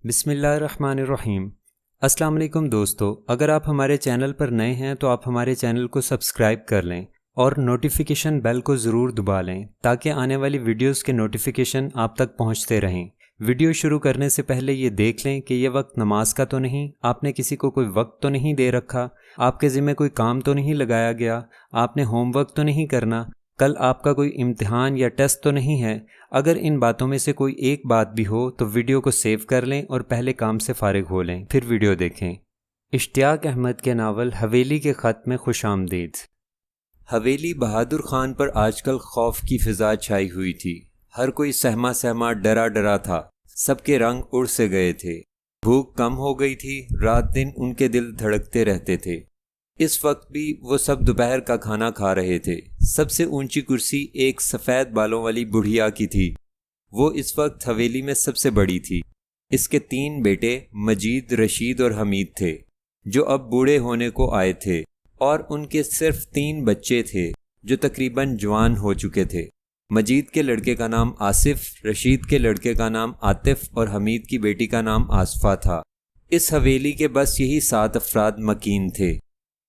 بسم اللہ الرحمن الرحیم۔ السلام علیکم دوستو، اگر آپ ہمارے چینل پر نئے ہیں تو آپ ہمارے چینل کو سبسکرائب کر لیں اور نوٹیفیکیشن بیل کو ضرور دبا لیں تاکہ آنے والی ویڈیوز کے نوٹیفیکیشن آپ تک پہنچتے رہیں۔ ویڈیو شروع کرنے سے پہلے یہ دیکھ لیں کہ یہ وقت نماز کا تو نہیں، آپ نے کسی کو کوئی وقت تو نہیں دے رکھا، آپ کے ذمہ کوئی کام تو نہیں لگایا گیا، آپ نے ہوم ورک تو نہیں کرنا، کل آپ کا کوئی امتحان یا ٹیسٹ تو نہیں ہے۔ اگر ان باتوں میں سے کوئی ایک بات بھی ہو تو ویڈیو کو سیو کر لیں اور پہلے کام سے فارغ ہو لیں، پھر ویڈیو دیکھیں۔ اشتیاق احمد کے ناول حویلی کے خط میں خوش آمدید۔ حویلی بہادر خان پر آج کل خوف کی فضا چھائی ہوئی تھی۔ ہر کوئی سہما سہما ڈرا ڈرا تھا، سب کے رنگ اڑ سے گئے تھے، بھوک کم ہو گئی تھی، رات دن ان کے دل دھڑکتے رہتے تھے۔ اس وقت بھی وہ سب دوپہر کا کھانا کھا رہے تھے۔ سب سے اونچی کرسی ایک سفید بالوں والی بڑھیا کی تھی۔ وہ اس وقت حویلی میں سب سے بڑی تھی۔ اس کے 3 بیٹے مجید، رشید اور حمید تھے جو اب بوڑھے ہونے کو آئے تھے، اور ان کے صرف 3 بچے تھے جو تقریباً جوان ہو چکے تھے۔ مجید کے لڑکے کا نام آصف، رشید کے لڑکے کا نام عاطف اور حمید کی بیٹی کا نام آصفہ تھا۔ اس حویلی کے بس یہی 7 افراد مکین تھے۔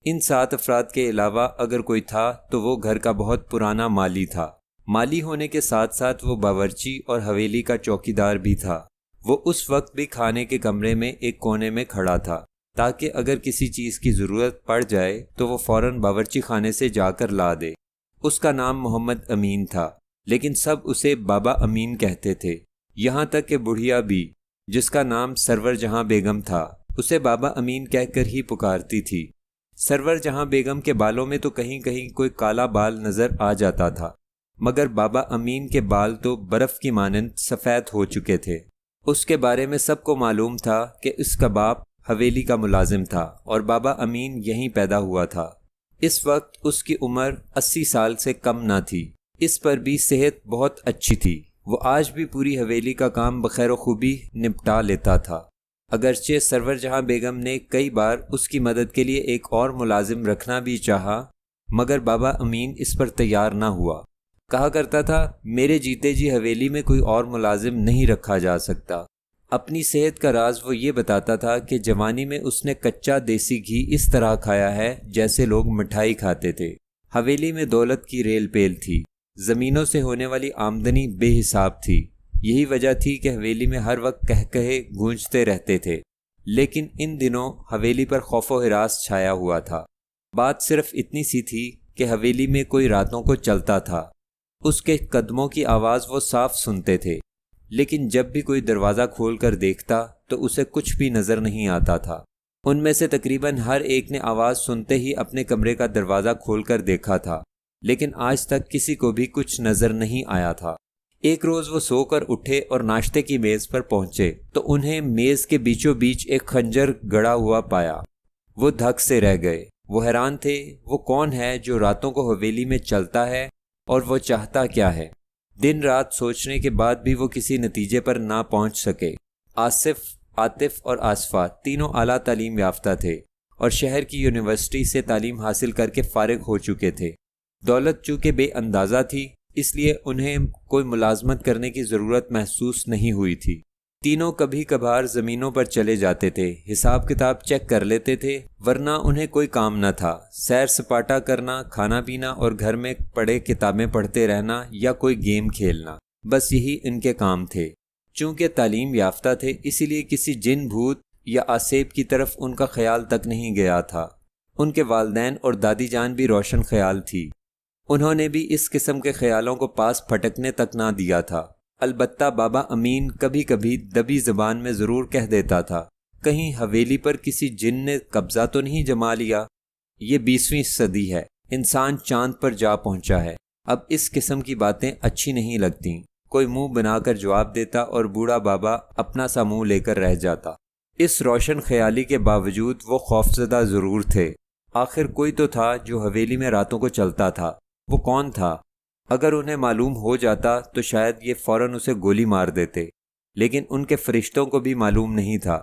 ان 7 افراد کے علاوہ اگر کوئی تھا تو وہ گھر کا بہت پرانا مالی تھا۔ مالی ہونے کے ساتھ ساتھ وہ باورچی اور حویلی کا چوکیدار بھی تھا۔ وہ اس وقت بھی کھانے کے کمرے میں ایک کونے میں کھڑا تھا تاکہ اگر کسی چیز کی ضرورت پڑ جائے تو وہ فوراً باورچی خانے سے جا کر لا دے۔ اس کا نام محمد امین تھا، لیکن سب اسے بابا امین کہتے تھے، یہاں تک کہ بڑھیا بھی، جس کا نام سرور جہاں بیگم تھا، اسے بابا امین کہہ کر ہی پکارتی تھی۔ سرور جہاں بیگم کے بالوں میں تو کہیں کہیں کوئی کالا بال نظر آ جاتا تھا، مگر بابا امین کے بال تو برف کی مانند سفید ہو چکے تھے۔ اس کے بارے میں سب کو معلوم تھا کہ اس کا باپ حویلی کا ملازم تھا اور بابا امین یہیں پیدا ہوا تھا۔ اس وقت اس کی عمر 80 سال سے کم نہ تھی۔ اس پر بھی صحت بہت اچھی تھی۔ وہ آج بھی پوری حویلی کا کام بخیر و خوبی نپٹا لیتا تھا۔ اگرچہ سرور جہاں بیگم نے کئی بار اس کی مدد کے لیے ایک اور ملازم رکھنا بھی چاہا، مگر بابا امین اس پر تیار نہ ہوا۔ کہا کرتا تھا، میرے جیتے جی حویلی میں کوئی اور ملازم نہیں رکھا جا سکتا۔ اپنی صحت کا راز وہ یہ بتاتا تھا کہ جوانی میں اس نے کچا دیسی گھی اس طرح کھایا ہے جیسے لوگ مٹھائی کھاتے تھے۔ حویلی میں دولت کی ریل پیل تھی، زمینوں سے ہونے والی آمدنی بے حساب تھی۔ یہی وجہ تھی کہ حویلی میں ہر وقت کہے گونجتے رہتے تھے، لیکن ان دنوں حویلی پر خوف و ہراس چھایا ہوا تھا۔ بات صرف اتنی سی تھی کہ حویلی میں کوئی راتوں کو چلتا تھا۔ اس کے قدموں کی آواز وہ صاف سنتے تھے، لیکن جب بھی کوئی دروازہ کھول کر دیکھتا تو اسے کچھ بھی نظر نہیں آتا تھا۔ ان میں سے تقریباً ہر ایک نے آواز سنتے ہی اپنے کمرے کا دروازہ کھول کر دیکھا تھا، لیکن آج تک کسی کو بھی کچھ نظر نہیں آیا تھا۔ ایک روز وہ سو کر اٹھے اور ناشتے کی میز پر پہنچے تو انہیں میز کے بیچوں بیچ ایک خنجر گڑا ہوا پایا۔ وہ دھک سے رہ گئے۔ وہ حیران تھے، وہ کون ہے جو راتوں کو حویلی میں چلتا ہے اور وہ چاہتا کیا ہے؟ دن رات سوچنے کے بعد بھی وہ کسی نتیجے پر نہ پہنچ سکے۔ آصف، عاطف اور آصفہ تینوں اعلیٰ تعلیم یافتہ تھے اور شہر کی یونیورسٹی سے تعلیم حاصل کر کے فارغ ہو چکے تھے۔ دولت چونکہ بے اندازہ تھی، اس لیے انہیں کوئی ملازمت کرنے کی ضرورت محسوس نہیں ہوئی تھی۔ تینوں کبھی کبھار زمینوں پر چلے جاتے تھے، حساب کتاب چیک کر لیتے تھے، ورنہ انہیں کوئی کام نہ تھا۔ سیر سپاٹا کرنا، کھانا پینا اور گھر میں پڑھے کتابیں پڑھتے رہنا یا کوئی گیم کھیلنا، بس یہی ان کے کام تھے۔ چونکہ تعلیم یافتہ تھے، اسی لیے کسی جن بھوت یا آسیب کی طرف ان کا خیال تک نہیں گیا تھا۔ ان کے والدین اور دادی جان بھی روشن خیال تھی، انہوں نے بھی اس قسم کے خیالوں کو پاس پھٹکنے تک نہ دیا تھا۔ البتہ بابا امین کبھی کبھی دبی زبان میں ضرور کہہ دیتا تھا، کہیں حویلی پر کسی جن نے قبضہ تو نہیں جما لیا؟ یہ 20ویں صدی ہے، انسان چاند پر جا پہنچا ہے، اب اس قسم کی باتیں اچھی نہیں لگتیں۔ کوئی منہ بنا کر جواب دیتا اور بوڑھا بابا اپنا سا منہ لے کر رہ جاتا۔ اس روشن خیالی کے باوجود وہ خوفزدہ ضرور تھے۔ آخر کوئی تو تھا جو حویلی میں راتوں کو چلتا تھا۔ وہ کون تھا؟ اگر انہیں معلوم ہو جاتا تو شاید یہ فوراً اسے گولی مار دیتے، لیکن ان کے فرشتوں کو بھی معلوم نہیں تھا۔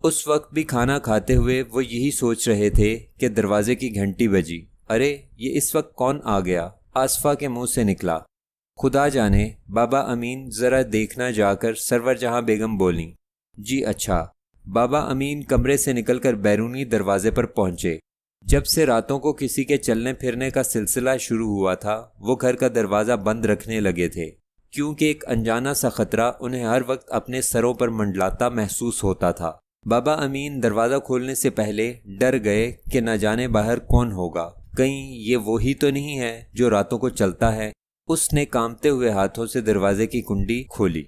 اس وقت بھی کھانا کھاتے ہوئے وہ یہی سوچ رہے تھے کہ دروازے کی گھنٹی بجی۔ ارے یہ اس وقت کون آ گیا؟ آصفہ کے منہ سے نکلا۔ خدا جانے، بابا امین ذرا دیکھنا جا کر سرور جہاں بیگم بولیں۔ جی اچھا۔ بابا امین کمرے سے نکل کر بیرونی دروازے پر پہنچے۔ جب سے راتوں کو کسی کے چلنے پھرنے کا سلسلہ شروع ہوا تھا وہ گھر کا دروازہ بند رکھنے لگے تھے، کیونکہ ایک انجانا سا خطرہ انہیں ہر وقت اپنے سروں پر منڈلاتا محسوس ہوتا تھا۔ بابا امین دروازہ کھولنے سے پہلے ڈر گئے کہ نہ جانے باہر کون ہوگا، کہیں یہ وہی تو نہیں ہے جو راتوں کو چلتا ہے۔ اس نے کانپتے ہوئے ہاتھوں سے دروازے کی کنڈی کھولی۔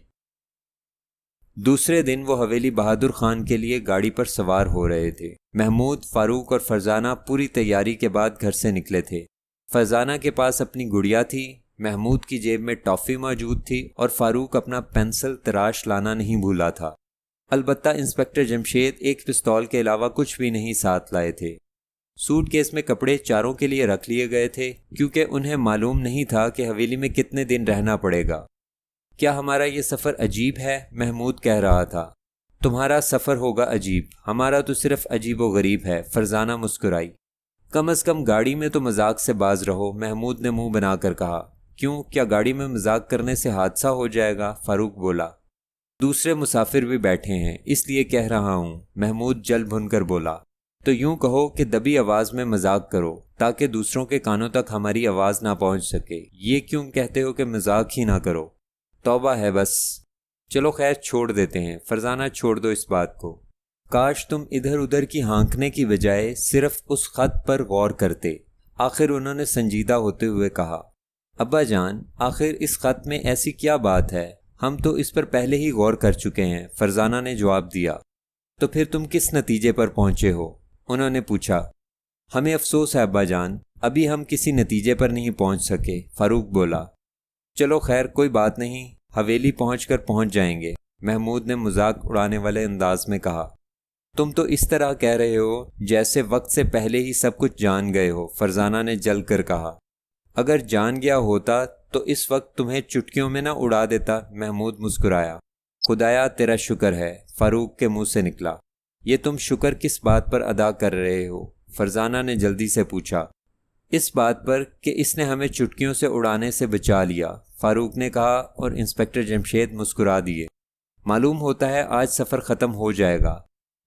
دوسرے دن وہ حویلی بہادر خان کے لیے گاڑی پر سوار ہو رہے تھے۔ محمود، فاروق اور فرزانہ پوری تیاری کے بعد گھر سے نکلے تھے۔ فرزانہ کے پاس اپنی گڑیا تھی، محمود کی جیب میں ٹافی موجود تھی اور فاروق اپنا پینسل تراش لانا نہیں بھولا تھا۔ البتہ انسپکٹر جمشید ایک پستول کے علاوہ کچھ بھی نہیں ساتھ لائے تھے۔ سوٹ کیس میں کپڑے چاروں کے لیے رکھ لیے گئے تھے، کیونکہ انہیں معلوم نہیں تھا کہ حویلی میں کتنے دن رہنا پڑے گا۔ کیا ہمارا یہ سفر عجیب ہے؟ محمود کہہ رہا تھا۔ تمہارا سفر ہوگا عجیب، ہمارا تو صرف عجیب و غریب ہے، فرزانہ مسکرائی۔ کم از کم گاڑی میں تو مذاق سے باز رہو، محمود نے منہ بنا کر کہا۔ کیوں، کیا گاڑی میں مذاق کرنے سے حادثہ ہو جائے گا؟ فاروق بولا۔ دوسرے مسافر بھی بیٹھے ہیں اس لیے کہہ رہا ہوں، محمود جل بھن کر بولا۔ تو یوں کہو کہ دبی آواز میں مذاق کرو تاکہ دوسروں کے کانوں تک ہماری آواز نہ پہنچ سکے۔ یہ کیوں کہتے ہو کہ مذاق ہی نہ کرو؟ توبہ ہے بس۔ چلو خیر چھوڑ دیتے ہیں، فرزانہ چھوڑ دو اس بات کو۔ کاش تم ادھر ادھر کی ہانکنے کی بجائے صرف اس خط پر غور کرتے، آخر انہوں نے سنجیدہ ہوتے ہوئے کہا۔ ابا جان، آخر اس خط میں ایسی کیا بات ہے؟ ہم تو اس پر پہلے ہی غور کر چکے ہیں، فرزانہ نے جواب دیا۔ تو پھر تم کس نتیجے پر پہنچے ہو؟ انہوں نے پوچھا۔ ہمیں افسوس ہے ابا جان، ابھی ہم کسی نتیجے پر نہیں پہنچ سکے، فاروق بولا۔ چلو خیر کوئی بات نہیں، حویلی پہنچ کر پہنچ جائیں گے، محمود نے مذاق اڑانے والے انداز میں کہا۔ تم تو اس طرح کہہ رہے ہو جیسے وقت سے پہلے ہی سب کچھ جان گئے ہو، فرزانہ نے جل کر کہا۔ اگر جان گیا ہوتا تو اس وقت تمہیں چٹکیوں میں نہ اڑا دیتا، محمود مسکرایا۔ خدایا تیرا شکر ہے، فاروق کے منہ سے نکلا۔ یہ تم شکر کس بات پر ادا کر رہے ہو؟ فرزانہ نے جلدی سے پوچھا۔ اس بات پر کہ اس نے ہمیں چٹکیوں سے اڑانے سے بچا لیا، فاروق نے کہا اور انسپکٹر جمشید مسکرا دیے۔ معلوم ہوتا ہے آج سفر ختم ہو جائے گا،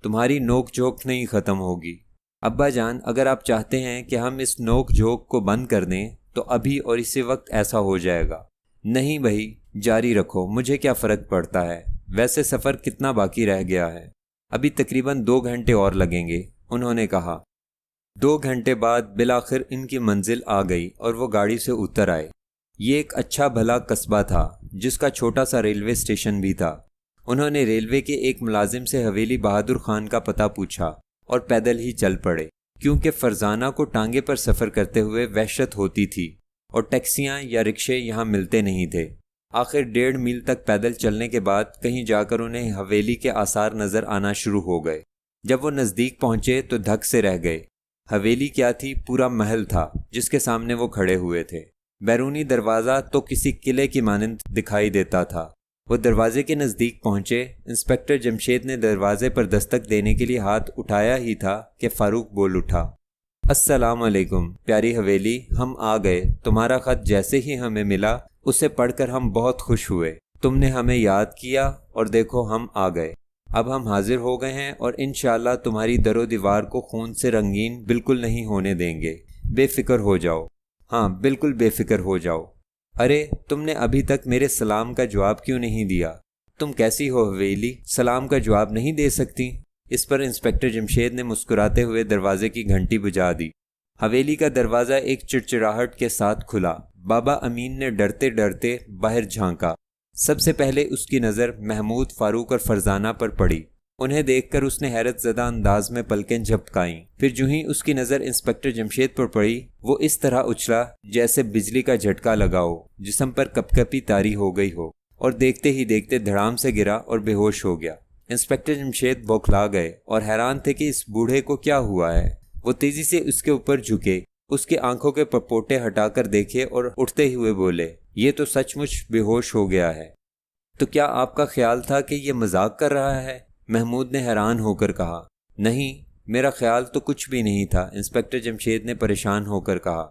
تمہاری نوک جھوک نہیں ختم ہوگی۔ ابا جان، اگر آپ چاہتے ہیں کہ ہم اس نوک جھوک کو بند کر دیں تو ابھی اور اسی وقت ایسا ہو جائے گا۔ نہیں بھائی، جاری رکھو، مجھے کیا فرق پڑتا ہے، ویسے سفر کتنا باقی رہ گیا ہے؟ ابھی تقریباً 2 گھنٹے اور لگیں گے، انہوں نے کہا۔ 2 گھنٹے بعد بالآخر ان کی منزل آ گئی اور وہ گاڑی سے اتر آئے۔ یہ ایک اچھا بھلا قصبہ تھا جس کا چھوٹا سا ریلوے اسٹیشن بھی تھا۔ انہوں نے ریلوے کے ایک ملازم سے حویلی بہادر خان کا پتہ پوچھا اور پیدل ہی چل پڑے، کیونکہ فرزانہ کو ٹانگے پر سفر کرتے ہوئے وحشت ہوتی تھی اور ٹیکسیاں یا رکشے یہاں ملتے نہیں تھے۔ آخر 1.5 میل تک پیدل چلنے کے بعد کہیں جا کر انہیں حویلی کے آثار نظر آنا شروع ہو گئے۔ جب وہ نزدیک پہنچے تو دھک سے رہ گئے۔ حویلی کیا تھی؟ پورا محل تھا جس کے سامنے وہ کھڑے ہوئے تھے۔ بیرونی دروازہ تو کسی قلعے کی مانند دکھائی دیتا تھا۔ وہ دروازے کے نزدیک پہنچے۔ انسپکٹر جمشید نے دروازے پر دستک دینے کے لیے ہاتھ اٹھایا ہی تھا کہ فاروق بول اٹھا۔ السلام علیکم پیاری حویلی، ہم آ گئے۔ تمہارا خط جیسے ہی ہمیں ملا اسے پڑھ کر ہم بہت خوش ہوئے۔ تم نے ہمیں یاد کیا اور دیکھو ہم آ گئے۔ اب ہم حاضر ہو گئے ہیں اور انشاءاللہ تمہاری در و دیوار کو خون سے رنگین بالکل نہیں ہونے دیں گے۔ بے فکر ہو جاؤ، ہاں بالکل بے فکر ہو جاؤ۔ ارے تم نے ابھی تک میرے سلام کا جواب کیوں نہیں دیا؟ تم کیسی ہو حویلی، سلام کا جواب نہیں دے سکتی؟ اس پر انسپکٹر جمشید نے مسکراتے ہوئے دروازے کی گھنٹی بجا دی۔ حویلی کا دروازہ ایک چڑچڑاہٹ کے ساتھ کھلا۔ بابا امین نے ڈرتے ڈرتے باہر جھانکا۔ سب سے پہلے اس کی نظر محمود، فاروق اور فرزانہ پر پڑی۔ انہیں دیکھ کر اس نے حیرت زدہ انداز میں پلکیں جھپکائیں۔ پھر جو ہی اس کی نظر انسپکٹر جمشید پر پڑی وہ اس طرح اچھلا جیسے بجلی کا جھٹکا لگا ہو، جسم پر کپ کپی طاری ہو گئی ہو، اور دیکھتے ہی دیکھتے دھڑام سے گرا اور بے ہوش ہو گیا۔ انسپکٹر جمشید بوکھلا گئے اور حیران تھے کہ اس بوڑھے کو کیا ہوا ہے۔ وہ تیزی سے اس کے اوپر جھکے، اس کی آنکھوں کے پرپوٹے ہٹا کر دیکھے اور اٹھتے ہوئے بولے، یہ تو سچ مچ بے ہوش ہو گیا ہے۔ تو کیا آپ کا خیال تھا کہ یہ مذاق کر رہا ہے؟ محمود نے حیران ہو کر کہا۔ نہیں، میرا خیال تو کچھ بھی نہیں تھا، انسپکٹر جمشید نے پریشان ہو کر کہا۔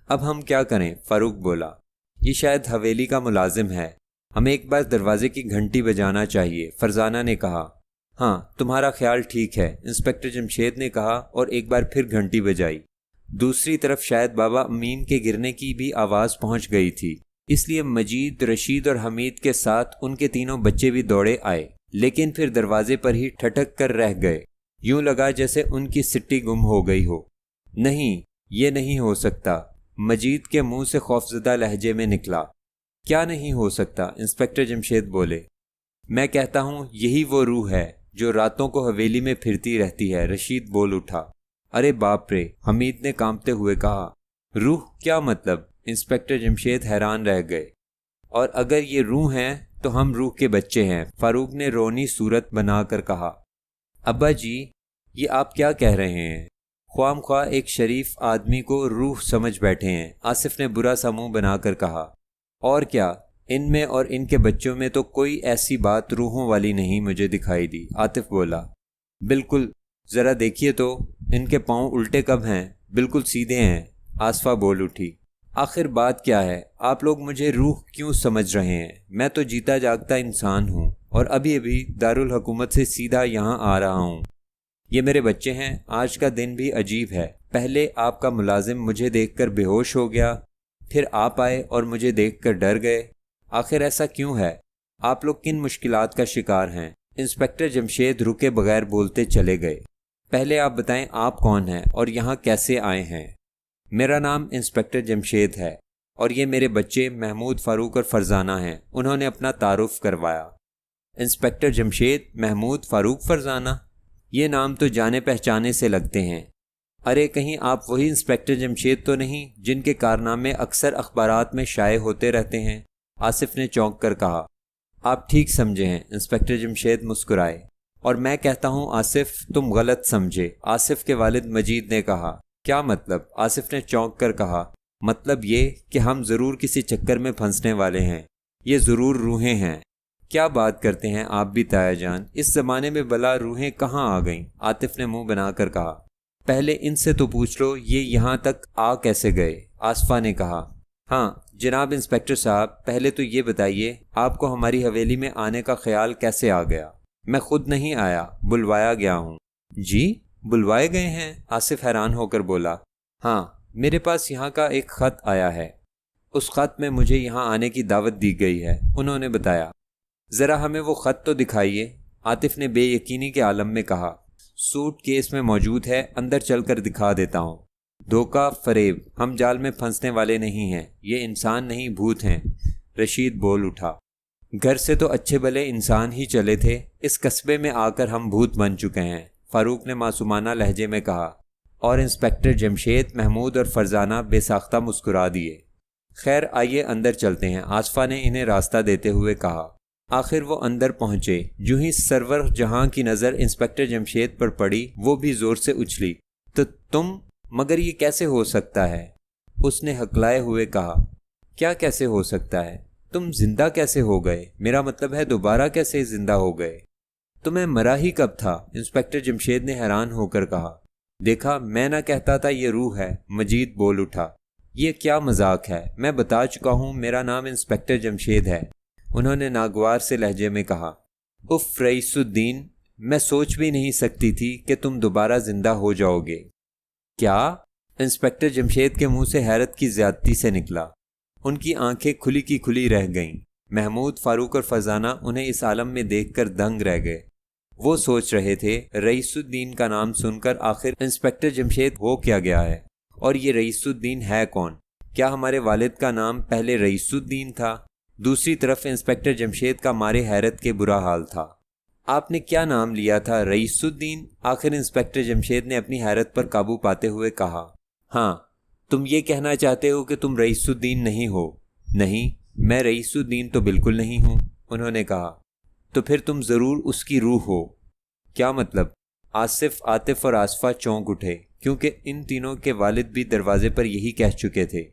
اب ہم کیا کریں؟ فاروق بولا۔ یہ شاید حویلی کا ملازم ہے، ہمیں ایک بار دروازے کی گھنٹی بجانا چاہیے، فرزانہ نے کہا۔ ہاں تمہارا خیال ٹھیک ہے، انسپکٹر جمشید نے کہا اور ایک بار پھر گھنٹی بجائی۔ دوسری طرف شاید بابا امین کے گرنے کی بھی آواز پہنچ گئی تھی، اس لیے مجید، رشید اور حمید کے ساتھ ان کے تینوں بچے بھی دوڑے آئے، لیکن پھر دروازے پر ہی ٹھٹک کر رہ گئے۔ یوں لگا جیسے ان کی سٹی گم ہو گئی ہو۔ نہیں، یہ نہیں ہو سکتا، مجید کے منہ سے خوفزدہ لہجے میں نکلا۔ کیا نہیں ہو سکتا؟ انسپکٹر جمشید بولے۔ میں کہتا ہوں یہی وہ روح ہے جو راتوں کو حویلی میں پھرتی رہتی ہے، رشید بول اٹھا۔ ارے باپ رے، حمید نے کانپتے ہوئے کہا۔ روح؟ کیا مطلب؟ انسپکٹر جمشید حیران رہ گئے۔ اور اگر یہ روح ہیں تو ہم روح کے بچے ہیں، فاروق نے رونی صورت بنا کر کہا۔ ابا جی، یہ آپ کیا کہہ رہے ہیں؟ خواہ خواہ ایک شریف آدمی کو روح سمجھ بیٹھے ہیں، آصف نے برا سا منہ بنا کر کہا۔ اور کیا، ان میں اور ان کے بچوں میں تو کوئی ایسی بات روحوں والی نہیں مجھے دکھائی دی، عاطف بولا۔ بالکل، ذرا دیکھیے تو، ان کے پاؤں الٹے کب ہیں؟ بالکل سیدھے ہیں، آصفہ بول اٹھی۔ آخر بات کیا ہے؟ آپ لوگ مجھے روح کیوں سمجھ رہے ہیں؟ میں تو جیتا جاگتا انسان ہوں، اور ابھی ابھی دارالحکومت سے سیدھا یہاں آ رہا ہوں۔ یہ میرے بچے ہیں۔ آج کا دن بھی عجیب ہے، پہلے آپ کا ملازم مجھے دیکھ کر بے ہوش ہو گیا، پھر آپ آئے اور مجھے دیکھ کر ڈر گئے۔ آخر ایسا کیوں ہے؟ آپ لوگ کن مشکلات کا شکار ہیں؟ انسپکٹر جمشید رکے بغیر بولتے چلے گئے۔ پہلے آپ بتائیں آپ کون ہیں اور یہاں کیسے آئے ہیں؟ میرا نام انسپکٹر جمشید ہے، اور یہ میرے بچے محمود، فاروق اور فرزانہ ہیں، انہوں نے اپنا تعارف کروایا۔ انسپکٹر جمشید، محمود، فاروق، فرزانہ، یہ نام تو جانے پہچانے سے لگتے ہیں۔ ارے کہیں آپ وہی انسپکٹر جمشید تو نہیں جن کے کارنامے اکثر اخبارات میں شائع ہوتے رہتے ہیں؟ آصف نے چونک کر کہا۔ آپ ٹھیک سمجھے ہیں، انسپکٹر جمشید مسکرائے۔ اور میں کہتا ہوں آصف، تم غلط سمجھے، آصف کے والد مجید نے کہا۔ کیا مطلب؟ آصف نے چونک کر کہا۔ مطلب یہ کہ ہم ضرور کسی چکر میں پھنسنے والے ہیں، یہ ضرور روحیں ہیں۔ کیا بات کرتے ہیں آپ بھی تایا جان، اس زمانے میں بلا روحیں کہاں آ گئیں؟ عاطف نے منہ بنا کر کہا۔ پہلے ان سے تو پوچھ لو یہ یہاں تک آ کیسے گئے، آصفہ نے کہا۔ ہاں جناب انسپکٹر صاحب، پہلے تو یہ بتائیے آپ کو ہماری حویلی میں آنے کا خیال کیسے آ گیا؟ میں خود نہیں آیا، بلوایا گیا ہوں۔ جی، بلوائے گئے ہیں؟ آصف حیران ہو کر بولا۔ ہاں، میرے پاس یہاں کا ایک خط آیا ہے، اس خط میں مجھے یہاں آنے کی دعوت دی گئی ہے، انہوں نے بتایا۔ ذرا ہمیں وہ خط تو دکھائیے، عاطف نے بے یقینی کے عالم میں کہا۔ سوٹ کیس میں موجود ہے، اندر چل کر دکھا دیتا ہوں۔ دھوکہ، فریب، ہم جال میں پھنسنے والے نہیں ہیں، یہ انسان نہیں بھوت ہیں، رشید بول اٹھا۔ گھر سے تو اچھے بھلے انسان ہی چلے تھے، اس قصبے میں آ کر ہم بھوت بن چکے ہیں، فاروق نے معصومانہ لہجے میں کہا۔ اور انسپکٹر جمشید، محمود اور فرزانہ بے ساختہ مسکرا دیے۔ خیر آئیے اندر چلتے ہیں، آصفہ نے انہیں راستہ دیتے ہوئے کہا۔ آخر وہ اندر پہنچے، جو ہی سرور جہاں کی نظر انسپکٹر جمشید پر پڑی وہ بھی زور سے اچھلی۔ تو تم، مگر یہ کیسے ہو سکتا ہے؟ اس نے ہکلائے ہوئے کہا۔ کیا کیسے ہو سکتا ہے؟ تم زندہ کیسے ہو گئے؟ میرا مطلب ہے دوبارہ کیسے زندہ ہو گئے؟ تمہیں مرا ہی کب تھا؟ انسپکٹر جمشید نے حیران ہو کر کہا۔ دیکھا، میں نہ کہتا تھا یہ روح ہے، مجید بول اٹھا۔ یہ کیا مذاق ہے؟ میں بتا چکا ہوں میرا نام انسپکٹر جمشید ہے، انہوں نے ناگوار سے لہجے میں کہا۔ اف رئیس الدین، میں سوچ بھی نہیں سکتی تھی کہ تم دوبارہ زندہ ہو جاؤ گے۔ کیا؟ انسپکٹر جمشید کے منہ سے حیرت کی زیادتی سے نکلا۔ ان کی آنکھیں کھلی کی کھلی رہ گئیں۔ محمود، فاروق اور فرزانہ انہیں اس عالم میں دیکھ کر دنگ رہ گئے۔ وہ سوچ رہے تھے رئیس الدین کا نام سن کر آخر انسپکٹر جمشید ہو کیا گیا ہے، اور یہ رئیس الدین ہے کون؟ کیا ہمارے والد کا نام پہلے رئیس الدین تھا؟ دوسری طرف انسپکٹر جمشید کا مارے حیرت کے برا حال تھا۔ آپ نے کیا نام لیا تھا، رئیس الدین؟ آخر انسپکٹر جمشید نے اپنی حیرت پر قابو پاتے ہوئے کہا۔ ہاں، تم یہ کہنا چاہتے ہو کہ تم رئیس الدین نہیں ہو؟ نہیں، میں رئیس الدین تو بالکل نہیں ہوں، انہوں نے کہا۔ تو پھر تم ضرور اس کی روح ہو۔ کیا مطلب؟ آصف، عاطف اور آصفہ چونک اٹھے، کیونکہ ان تینوں کے والد بھی دروازے پر یہی کہہ چکے تھے۔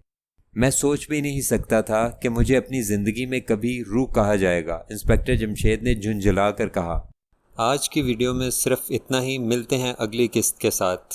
میں سوچ بھی نہیں سکتا تھا کہ مجھے اپنی زندگی میں کبھی روح کہا جائے گا، انسپکٹر جمشید نے جھنجھلا کر کہا۔ آج کی ویڈیو میں صرف اتنا ہی، ملتے ہیں اگلی قسط کے ساتھ۔